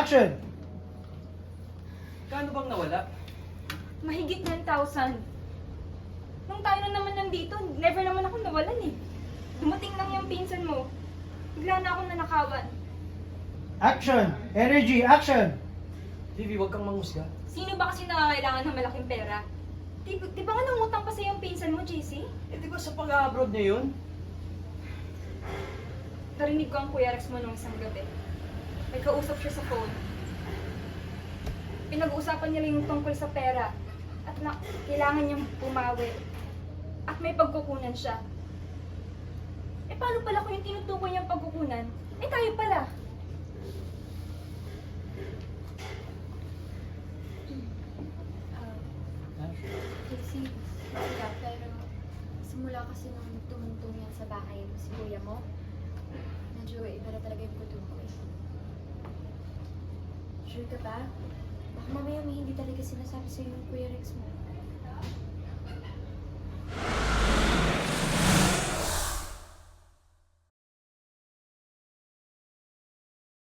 Action! Kano bang nawala? Mahigit 9,000. Nung tayo na naman nandito, never naman ako nawalan eh. Dumating lang yung pinsan mo. Bigla na akong nanakawan. Action! Energy! Action! Vivi, huwag kang mangusga. Sino ba kasi nangangailangan ng malaking pera? Di ba nga nangutang pa sa yung pinsan mo, JC? Eh di ba sa pag-abroad niya yun? Narinig ko ang Kuya Rex mo nung isang gabi. May kausap siya sa phone. Pinag-uusapan nila yung tungkol sa pera. At na kailangan niyang pumawi. At may pagkukunan siya. Eh paano pala kung yung tinutukoy niyang pagkukunan? Eh tayo pala. JC, wala, pero simula kasi nung tumungtong yan sa bahay mo si kuya mo, medyo iba na talaga yung kutubo ko eh. Sure ka ba? Baka mamaya may hindi talaga sinasabi sa'yo yung Kuya Rex mo.